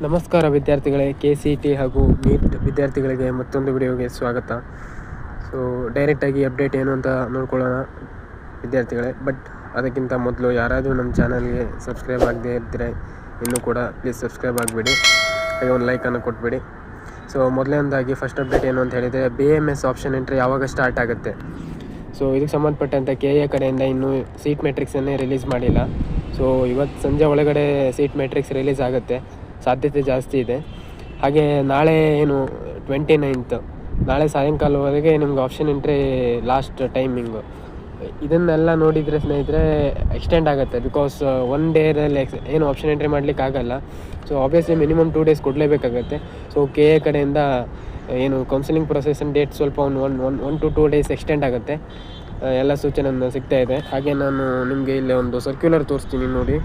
ನಮಸ್ಕಾರ ವಿದ್ಯಾರ್ಥಿಗಳೇ, KCET ಹಾಗೂ ನೀಟ್ ವಿದ್ಯಾರ್ಥಿಗಳಿಗೆ ಮತ್ತೊಂದು ವಿಡಿಯೋಗೆ ಸ್ವಾಗತ. ಸೊ ಡೈರೆಕ್ಟಾಗಿ ಅಪ್ಡೇಟ್ ಏನು ಅಂತ ನೋಡ್ಕೊಳ್ಳೋಣ ವಿದ್ಯಾರ್ಥಿಗಳೇ. ಬಟ್ ಅದಕ್ಕಿಂತ ಮೊದಲು ಯಾರಾದರೂ ನಮ್ಮ ಚಾನಲ್ಗೆ ಸಬ್ಸ್ಕ್ರೈಬ್ ಆಗದೇ ಇದ್ದರೆ ಇನ್ನೂ ಕೂಡ ಪ್ಲೀಸ್ ಸಬ್ಸ್ಕ್ರೈಬ್ ಆಗಿಬಿಡಿ, ಹಾಗೆ ಒಂದು ಲೈಕನ್ನು ಕೊಟ್ಬಿಡಿ. ಸೊ ಮೊದಲನೇದಾಗಿ ಫಸ್ಟ್ ಅಪ್ಡೇಟ್ ಏನು ಅಂತ ಹೇಳಿದರೆ, BAMS ಆಪ್ಷನ್ ಎಂಟ್ರಿ ಯಾವಾಗ ಸ್ಟಾರ್ಟ್ ಆಗುತ್ತೆ. ಸೊ ಇದಕ್ಕೆ ಸಂಬಂಧಪಟ್ಟಂಥ KA ಕಡೆಯಿಂದ ಇನ್ನೂ ಸೀಟ್ ಮೆಟ್ರಿಕ್ಸನ್ನೇ ರಿಲೀಸ್ ಮಾಡಿಲ್ಲ. ಸೊ ಇವತ್ತು ಸಂಜೆ ಒಳಗಡೆ ಸೀಟ್ ಮೆಟ್ರಿಕ್ಸ್ ರಿಲೀಸ್ ಆಗುತ್ತೆ, ಸಾಧ್ಯತೆ ಜಾಸ್ತಿ ಇದೆ. ಹಾಗೆ ನಾಳೆ ಏನು 29th ನಾಳೆ ಸಾಯಂಕಾಲವರೆಗೆ ನಿಮ್ಗೆ ಆಪ್ಷನ್ ಎಂಟ್ರಿ ಲಾಸ್ಟ್ ಟೈಮಿಂಗು. ಇದನ್ನೆಲ್ಲ ನೋಡಿದರೆ ಸ್ನೇಹಿತರೆ ಎಕ್ಸ್ಟೆಂಡ್ ಆಗುತ್ತೆ, ಬಿಕಾಸ್ ಒನ್ ಡೇದಲ್ಲಿ ಏನು ಆಪ್ಷನ್ ಎಂಟ್ರಿ ಮಾಡಲಿಕ್ಕೆ ಆಗಲ್ಲ. ಸೊ ಆಬ್ವಿಯಸ್ಲಿ ಮಿನಿಮಮ್ 2 days ಕೊಡಲೇಬೇಕಾಗತ್ತೆ. ಸೊ KA ಕಡೆಯಿಂದ ಏನು ಕೌನ್ಸಿಲಿಂಗ್ ಪ್ರೊಸೆಸನ್ ಡೇಟ್ ಸ್ವಲ್ಪ ಒನ್ ಟು 2 days ಎಕ್ಸ್ಟೆಂಡ್ ಆಗುತ್ತೆ, ಎಲ್ಲ ಸೂಚನೆ ಸಿಗ್ತಾ ಇದೆ. ಹಾಗೆ ನಾನು ನಿಮಗೆ ಇಲ್ಲಿ ಒಂದು ಸರ್ಕ್ಯುಲರ್ ತೋರಿಸ್ತೀನಿ ನೋಡಿ.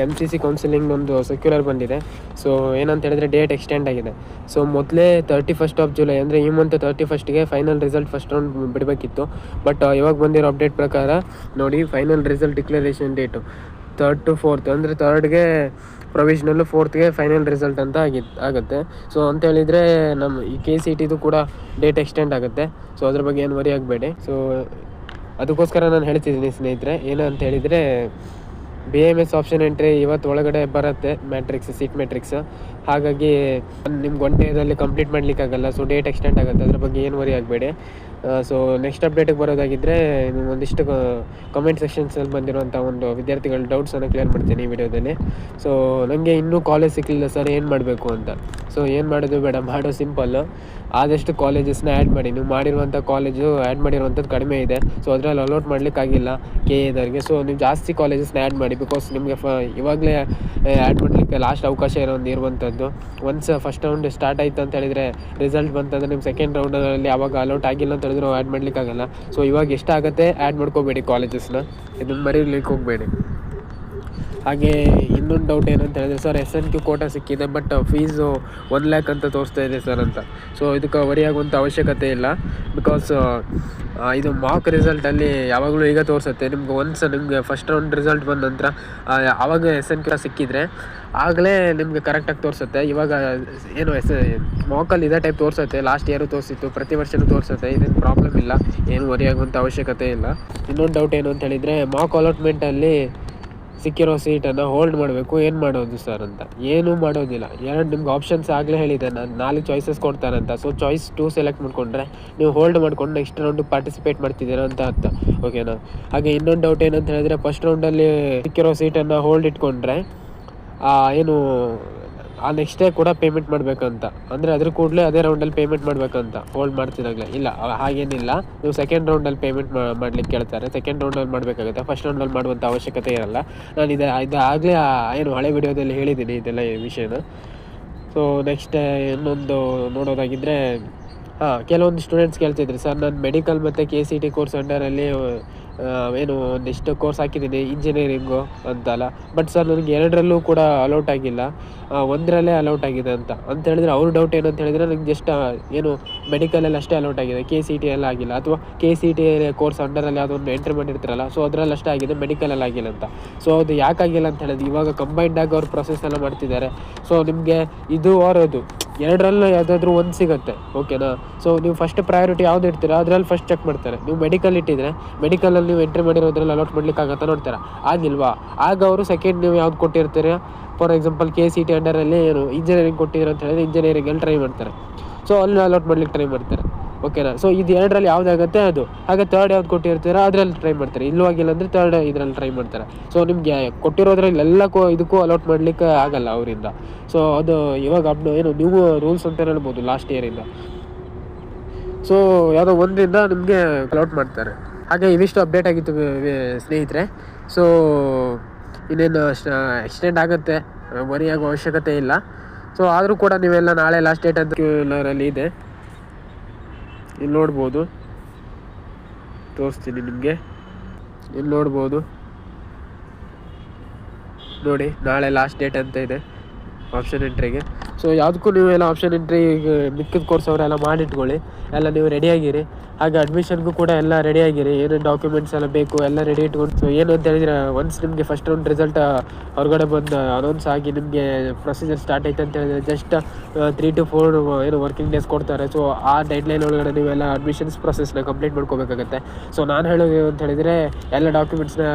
MCC ಕೌನ್ಸಿಲಿಂಗ್ ಒಂದು ಸರ್ಕ್ಯುಲರ್ ಬಂದಿದೆ. ಸೊ ಏನಂತ ಹೇಳಿದ್ರೆ ಡೇಟ್ ಎಕ್ಸ್ಟೆಂಡ್ ಆಗಿದೆ. ಸೊ ಮೊದಲೇ 31st July ಅಂದರೆ ಈ month 31st final result first round ಬಿಡಬೇಕಿತ್ತು. ಬಟ್ ಇವಾಗ ಬಂದಿರೋ ಅಪ್ಡೇಟ್ ಪ್ರಕಾರ ನೋಡಿ, final result declaration date 3rd to 4th ಅಂದರೆ 3rdಗೆ ಪ್ರೊವಿಷನಲ್ಲು, 4thಗೆ ಫೈನಲ್ ರಿಸಲ್ಟ್ ಅಂತ ಆಗುತ್ತೆ. ಸೊ ಅಂತ ಹೇಳಿದರೆ ನಮ್ಮ ಈ KCETದು ಕೂಡ ಡೇಟ್ ಎಕ್ಸ್ಟೆಂಡ್ ಆಗುತ್ತೆ. ಸೊ ಅದ್ರ ಬಗ್ಗೆ ಏನು ವರಿ ಆಗಬೇಡಿ. ಸೊ ಅದಕ್ಕೋಸ್ಕರ ನಾನು ಹೇಳ್ತಿದ್ದೀನಿ ಸ್ನೇಹಿತರೆ, ಏನು ಅಂತ ಹೇಳಿದರೆ BAMS ಆಪ್ಷನ್ ಎಂಟ್ರಿ ಇವತ್ತು ಒಳಗಡೆ ಬರುತ್ತೆ, ಸೀಟ್ ಮೆಟ್ರಿಕ್ಸ್. ಹಾಗಾಗಿ ನಿಮ್ಗೆ 1 ಡೇದಲ್ಲಿ ಕಂಪ್ಲೀಟ್ ಮಾಡಲಿಕ್ಕಾಗಲ್ಲ. ಸೊ ಡೇಟ್ ಎಕ್ಸ್ಟೆಂಡ್ ಆಗುತ್ತೆ, ಅದ್ರ ಬಗ್ಗೆ ಏನು ವರಿ ಆಗಬೇಡಿ. ಸೊ ನೆಕ್ಸ್ಟ್ ಅಪ್ಡೇಟಿಗೆ ಬರೋದಾಗಿದ್ದರೆ ಒಂದಿಷ್ಟು ಕಮೆಂಟ್ ಸೆಕ್ಷನ್ಸಲ್ಲಿ ಬಂದಿರುವಂಥ ಒಂದು ವಿದ್ಯಾರ್ಥಿಗಳ ಡೌಟ್ಸನ್ನು ಕ್ಲಿಯರ್ ಮಾಡ್ತೀನಿ ಈ ವಿಡಿಯೋದಲ್ಲಿ. ಸೊ ನನಗೆ ಇನ್ನೂ ಕಾಲೇಜ್ ಸಿಕ್ಕಲಿಲ್ಲ ಸರ್, ಏನು ಮಾಡಬೇಕು ಅಂತ. ಸೊ ಏನು ಮಾಡೋದು ಬೇಡ, ಮಾಡೋ ಸಿಂಪಲ್ಲು, ಆದಷ್ಟು ಕಾಲೇಜಸ್ನ ಆ್ಯಡ್ ಮಾಡಿ. ನೀವು ಮಾಡಿರುವಂಥ ಕಾಲೇಜು ಆ್ಯಡ್ ಮಾಡಿರುವಂಥದ್ದು ಕಡಿಮೆ ಇದೆ. ಸೊ ಅದರಲ್ಲಿ ಅಲೋಟ್ ಮಾಡಲಿಕ್ಕಾಗಿಲ್ಲ KAದವ್ರಿಗೆ. ಸೊ ನೀವು ಜಾಸ್ತಿ ಕಾಲೇಜಸ್ನ ಆ್ಯಡ್ ಮಾಡಿ, ಬಿಕಾಸ್ ನಿಮಗೆ ಇವಾಗಲೇ ಆ್ಯಡ್ ಮಾಡಲಿಕ್ಕೆ ಲಾಸ್ಟ್ ಅವಕಾಶ ಇರುವಂಥದ್ದು. ಒನ್ಸ್ ಫಸ್ಟ್ ರೌಂಡ್ ಸ್ಟಾರ್ಟ್ ಆಯಿತು ಅಂತ ಹೇಳಿದರೆ, ರಿಸಲ್ಟ್ ಬಂತಂದರೆ ನಿಮ್ಮ ಸೆಕೆಂಡ್ ರೌಂಡಲ್ಲಿ ಆವಾಗ ಅಲೋಟ್ ಆಗಿಲ್ಲ ಅಂತ ಹೇಳಿದ್ರು ಆ್ಯಡ್ ಮಾಡಲಿಕ್ಕಾಗಲ್ಲ. ಸೊ ಇವಾಗ ಎಷ್ಟಾಗುತ್ತೆ ಆ್ಯಡ್ ಮಾಡ್ಕೋಬೇಡಿ ಕಾಲೇಜಸ್ನ, ಇದನ್ನು ಮರೀಲಿಕ್ಕೆ ಹೋಗಬೇಡಿ. ಹಾಗೆ ಇನ್ನೊಂದು ಡೌಟ್ ಏನಂತ ಹೇಳಿದ್ರೆ, ಸರ್ SNQ ಕೋಟಾ ಸಿಕ್ಕಿದೆ, ಬಟ್ ಫೀಸು 1 lakh ಅಂತ ತೋರಿಸ್ತಾ ಇದೆ ಸರ್ ಅಂತ. ಸೊ ಇದಕ್ಕೆ ವರಿಯಾಗುವಂಥ ಅವಶ್ಯಕತೆ ಇಲ್ಲ, ಬಿಕಾಸ್ ಇದು ಮಾಕ್ ರಿಸಲ್ಟಲ್ಲಿ ಯಾವಾಗಲೂ ಈಗ ತೋರಿಸುತ್ತೆ. ನಿಮ್ಗೆ ಫಸ್ಟ್ ರೌಂಡ್ ರಿಸಲ್ಟ್ ಬಂದ ನಂತರ ಆವಾಗ SNQ ಸಿಕ್ಕಿದರೆ ಆಗಲೇ ನಿಮಗೆ ಕರೆಕ್ಟಾಗಿ ತೋರಿಸುತ್ತೆ. ಇವಾಗ ಏನು ಮಾಕಲ್ಲಿ ಇದೇ ಟೈಪ್ ತೋರಿಸುತ್ತೆ, ಲಾಸ್ಟ್ ಇಯರು ತೋರಿಸಿತ್ತು, ಪ್ರತಿ ವರ್ಷವೂ ತೋರಿಸುತ್ತೆ. ಇದೇನು ಪ್ರಾಬ್ಲಮ್ ಇಲ್ಲ, ಏನು ವರಿಯಾಗುವಂಥ ಅವಶ್ಯಕತೆ ಇಲ್ಲ. ಇನ್ನೊಂದು ಡೌಟ್ ಏನು ಅಂತ ಹೇಳಿದರೆ, ಮಾಕ್ ಅಲಾಟ್ಮೆಂಟಲ್ಲಿ ಸಿಕ್ಕಿರೋ ಸೀಟನ್ನು ಹೋಲ್ಡ್ ಮಾಡಬೇಕು, ಏನು ಮಾಡೋದು ಸರ್ ಅಂತ. ಏನೂ ಮಾಡೋದಿಲ್ಲ, ನಿಮ್ಗೆ ಆಪ್ಷನ್ಸ್ ಆಗಲೇ ಹೇಳಿದೆ ನಾನು, 4 ಚಾಯ್ಸಸ್ ಕೊಡ್ತಾರಂತ. ಸೊ ಚಾಯ್ಸ್ 2 ಸೆಲೆಕ್ಟ್ ಮಾಡಿಕೊಂಡ್ರೆ ನೀವು ಹೋಲ್ಡ್ ಮಾಡ್ಕೊಂಡು ನೆಕ್ಸ್ಟ್ ರೌಂಡಿಗೆ ಪಾರ್ಟಿಸಿಪೇಟ್ ಮಾಡ್ತಿದ್ದೀರಾ ಅಂತ ಅರ್ಥ, ಓಕೆನಾ. ಹಾಗೆ ಇನ್ನೊಂದು ಡೌಟ್ ಏನಂತ ಹೇಳಿದರೆ, ಫಸ್ಟ್ ರೌಂಡಲ್ಲಿ ಸಿಕ್ಕಿರೋ ಸೀಟನ್ನು ಹೋಲ್ಡ್ ಇಟ್ಕೊಂಡ್ರೆ ಏನು ಆ ನೆಕ್ಸ್ಟ್ ಡೇ ಕೂಡ ಪೇಮೆಂಟ್ ಮಾಡಬೇಕಂತ, ಅಂದರೆ ಅದ್ರ ಕೂಡಲೇ ಅದೇ ರೌಂಡಲ್ಲಿ ಪೇಮೆಂಟ್ ಮಾಡಬೇಕಂತ ಹೋಲ್ಡ್ ಮಾಡ್ತಿದ್ದಾಗಲೇ. ಇಲ್ಲ, ಹಾಗೇನಿಲ್ಲ, ನೀವು ಸೆಕೆಂಡ್ ರೌಂಡಲ್ಲಿ ಪೇಮೆಂಟ್ ಮಾಡಲಿಕ್ಕೆ ಕೇಳ್ತಾರೆ, ಸೆಕೆಂಡ್ ರೌಂಡಲ್ಲಿ ಮಾಡಬೇಕಾಗುತ್ತೆ, ಫಸ್ಟ್ ರೌಂಡಲ್ಲಿ ಮಾಡುವಂಥ ಅವಶ್ಯಕತೆ ಇರಲ್ಲ. ನಾನು ಇದಾಗಲೇ ಏನು ಹಳೆ ವಿಡಿಯೋದಲ್ಲಿ ಹೇಳಿದ್ದೀನಿ ಇದೆಲ್ಲ ವಿಷಯನ. ಸೊ ನೆಕ್ಸ್ಟ್ ಇನ್ನೊಂದು ನೋಡೋದಾಗಿದ್ದರೆ, ಕೆಲವೊಂದು ಸ್ಟೂಡೆಂಟ್ಸ್ ಕೇಳ್ತಿದ್ರು, ಸರ್ ನಾನು ಮೆಡಿಕಲ್ ಮತ್ತು KCET ಕೋರ್ಸ್ ಅಂಡರಲ್ಲಿ ಏನು ಒಂದಿಷ್ಟು ಕೋರ್ಸ್ ಹಾಕಿದ್ದೀನಿ ಇಂಜಿನಿಯರಿಂಗು ಅಂತಲ್ಲ, ಬಟ್ ಸರ್ ನನಗೆ 2ರಲ್ಲೂ ಕೂಡ ಅಲೌಟ್ ಆಗಿಲ್ಲ, 1ರಲ್ಲೇ ಅಲೌಟ್ ಆಗಿದೆ ಅಂತ ಹೇಳಿದ್ರೆ, ಅವ್ರ ಡೌಟ್ ಏನಂತ ಹೇಳಿದರೆ, ನನಗೆ ಜಸ್ಟ್ ಏನು ಮೆಡಿಕಲಲ್ಲಿ ಅಷ್ಟೇ ಅಲೌಟ್ ಆಗಿದೆ, KCET ಎಲ್ಲ ಆಗಿಲ್ಲ, ಅಥವಾ KCET ಕೋರ್ಸ್ ಅಂಡರಲ್ಲಿ ಯಾವುದೋ ಒಂದು ಎಂಟ್ರಿ ಮಾಡಿರ್ತಾರಲ್ಲ, ಸೊ ಅದರಲ್ಲಿ ಅಷ್ಟೇ ಆಗಿದೆ, ಮೆಡಿಕಲಲ್ಲಿ ಆಗಿಲ್ಲ ಅಂತ. ಸೊ ಅದು ಯಾಕಾಗಿಲ್ಲ ಅಂತ ಹೇಳಿದ್ರೆ, ಇವಾಗ ಕಂಬೈಂಡಾಗಿ ಅವ್ರು ಪ್ರೊಸೆಸ್ ಎಲ್ಲ ಮಾಡ್ತಿದ್ದಾರೆ. ಸೊ ನಿಮಗೆ ಇದು ಅದು 2ರಲ್ಲೂ ಯಾವುದಾದ್ರೂ ಒಂದು ಸಿಗುತ್ತೆ, ಓಕೆನಾ. ಸೊ ನೀವು ಫಸ್ಟ್ ಪ್ರಯಾರಿಟಿ ಯಾವ್ದು ಇಡ್ತೀರಾ ಅದರಲ್ಲಿ ಫಸ್ಟ್ ಚೆಕ್ ಮಾಡ್ತಾರೆ. ನೀವು ಮೆಡಿಕಲ್ ಇಟ್ಟಿದ್ರೆ ಮೆಡಿಕಲಲ್ಲಿ ನೀವು ಎಂಟ್ರಿ ಮಾಡಿರೋದ್ರಲ್ಲಿ ಅಲೌಟ್ ಮಾಡ್ಲಿಕ್ಕೆ ಆಗತ್ತಾ ನೋಡ್ತಾರೆ, ಆಗಿಲ್ವಾ, ಆಗ ಅವರು ಸೆಕೆಂಡ್ ನೀವು ಯಾವ್ದು ಕೊಟ್ಟಿರ್ತೀರ, ಫಾರ್ ಎಕ್ಸಾಂಪಲ್ KCET ಅಂಡರಲ್ಲಿ ಏನು ಇಂಜಿನಿಯರಿಂಗ್ ಕೊಟ್ಟಿದ್ರು ಅಂತ ಹೇಳಿದ್ರೆ ಇಂಜಿನಿಯರಿಂಗಲ್ಲಿ ಟ್ರೈ ಮಾಡ್ತಾರೆ. ಸೊ ಅಲ್ಲಿ ಅಲೌಟ್ ಮಾಡ್ಲಿಕ್ಕೆ ಟ್ರೈ ಮಾಡ್ತಾರೆ, ಓಕೆನಾ. ಸೊ ಇದು 2ರಲ್ಲಿ ಯಾವುದಾಗುತ್ತೆ ಅದು, ಹಾಗೆ 3rd ಯಾವ್ದು ಕೊಟ್ಟಿರ್ತೀರೋ ಅದರಲ್ಲಿ ಟ್ರೈ ಮಾಡ್ತಾರೆ, ಇಲ್ಲೂ ಆಗಿಲ್ಲ ಅಂದರೆ 3rd ಇದರಲ್ಲಿ ಟ್ರೈ ಮಾಡ್ತಾರೆ. ಸೊ ನಿಮಗೆ ಕೊಟ್ಟಿರೋದ್ರಲ್ಲಿ ಎಲ್ಲಕ್ಕೂ ಇದಕ್ಕೂ ಅಲೌಟ್ ಮಾಡಲಿಕ್ಕೆ ಆಗಲ್ಲ ಅವರಿಂದ. ಸೊ ಅದು ಇವಾಗ ಏನು ನ್ಯೂ ರೂಲ್ಸ್ ಅಂತ ಹೇಳ್ಬೋದು ಲಾಸ್ಟ್ ಇಯರಿಂದ. ಸೊ ಯಾವುದೋ 1ರಿಂದ ನಿಮಗೆ ಅಲೌಟ್ ಮಾಡ್ತಾರೆ. ಹಾಗೆ ಇವಿಷ್ಟು ಅಪ್ಡೇಟ್ ಆಗಿತ್ತು ಸ್ನೇಹಿತರೆ. ಸೊ ಇನ್ನೇನು ಎಕ್ಸ್ಟೆಂಡ್ ಆಗುತ್ತೆ, ವರಿಯಾಗೋ ಅವಶ್ಯಕತೆ ಇಲ್ಲ. ಸೊ ಆದರೂ ಕೂಡ ನೀವೆಲ್ಲ ನಾಳೆ ಲಾಸ್ಟ್ ಡೇಟ್ ಅಂತ ಕ್ಯೂಲರಲ್ಲಿ ಇದೆ, ಇಲ್ಲಿ ನೋಡ್ಬೋದು, ತೋರಿಸ್ತೀನಿ ನಿಮಗೆ, ಇಲ್ಲಿ ನೋಡ್ಬೋದು ನೋಡಿ, ನಾಳೆ ಲಾಸ್ಟ್ ಡೇಟ್ ಅಂತ ಇದೆ ಆಪ್ಷನ್ ಎಂಟ್ರಿಗೆ. ಸೊ ಯಾವುದಕ್ಕೂ ನೀವು ಎಲ್ಲ ಆಪ್ಷನ್ ಎಂಟ್ರಿ ಈಗ ಮಿಕ್ಕಿದ ಕೋರ್ಸ್ ಅವರೆಲ್ಲ ಮಾಡಿಟ್ಕೊಳ್ಳಿ, ಎಲ್ಲ ನೀವು ರೆಡಿಯಾಗಿರಿ. ಹಾಗೆ ಅಡ್ಮಿಷನ್ಗೂ ಕೂಡ ಎಲ್ಲ ರೆಡಿಯಾಗಿರಿ, ಏನೇನು ಡಾಕ್ಯುಮೆಂಟ್ಸ್ ಎಲ್ಲ ಬೇಕು ಎಲ್ಲ ರೆಡಿ ಇಟ್ಕೊಂಡು. ಸೊ ಏನು ಅಂತ ಹೇಳಿದರೆ ಒನ್ಸ್ ನಿಮಗೆ ಫಸ್ಟ್ ರೌಂಡ್ ರಿಸಲ್ಟ್ ಹೊರಗಡೆ ಬಂದು ಅನೌನ್ಸ್ ಆಗಿ ನಿಮಗೆ ಪ್ರೊಸೀಜರ್ ಸ್ಟಾರ್ಟ್ ಆಯ್ತು ಅಂತ ಹೇಳಿದರೆ ಜಸ್ಟ್ 3 to 4 ಏನು ವರ್ಕಿಂಗ್ ಡೇಸ್ ಕೊಡ್ತಾರೆ. ಸೊ ಆ ಡೆಡ್ಲೈನ್ ಒಳಗಡೆ ನೀವೆಲ್ಲ ಅಡ್ಮಿಷನ್ಸ್ ಪ್ರೊಸೆಸ್ನ ಕಂಪ್ಲೀಟ್ ಮಾಡ್ಕೋಬೇಕಾಗತ್ತೆ. ಸೊ ನಾನು ಹೇಳೋದು ಅಂತ ಹೇಳಿದರೆ ಎಲ್ಲ ಡಾಕ್ಯುಮೆಂಟ್ಸ್ನ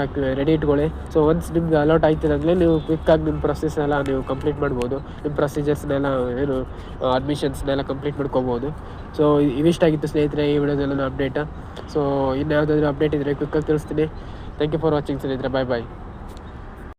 ರೆಡಿ ಇಟ್ಕೊಳ್ಳಿ. ಸೊ ಒನ್ಸ್ ನಿಮ್ಗೆ ಅಲೌಟ್ ಆಯ್ತಿದ್ದಾಗಲೇ ನೀವು ಕ್ವಿಕ್ಕಾಗಿ ನಿಮ್ಮ ಪ್ರೊಸೆಸ್ನೆಲ್ಲ ನೀವು ಕಂಪ್ಲೀಟ್ ಮಾಡ್ಬೋದು, ನಿಮ್ಮ ಪ್ರೊಸೀಜರ್ಸ್ನೆಲ್ಲ ಏನು ಅಡ್ಮಿಷನ್ಸ್ನೆಲ್ಲ ಕಂಪ್ಲೀಟ್ ಮಾಡ್ಕೋಬೋದು. ಸೊ ಇವಿಷ್ಟಾಗಿತ್ತು ಸ್ನೇಹಿತರೆ ಈ ವಿಡಿಯೋದೆಲ್ಲ ಅಪ್ಡೇಟ್. ಸೊ ಇನ್ನು ಯಾವುದಾದ್ರೂ ಅಪ್ಡೇಟ್ ಇದ್ದರೆ ಕ್ವಿಕ್ಕಾಗಿ ತಿಳಿಸ್ತೀನಿ. ಥ್ಯಾಂಕ್ ಯು ಫಾರ್ ವಾಚಿಂಗ್ ಸ್ನೇಹಿತರೆ. ಬಾಯ್ ಬಾಯ್.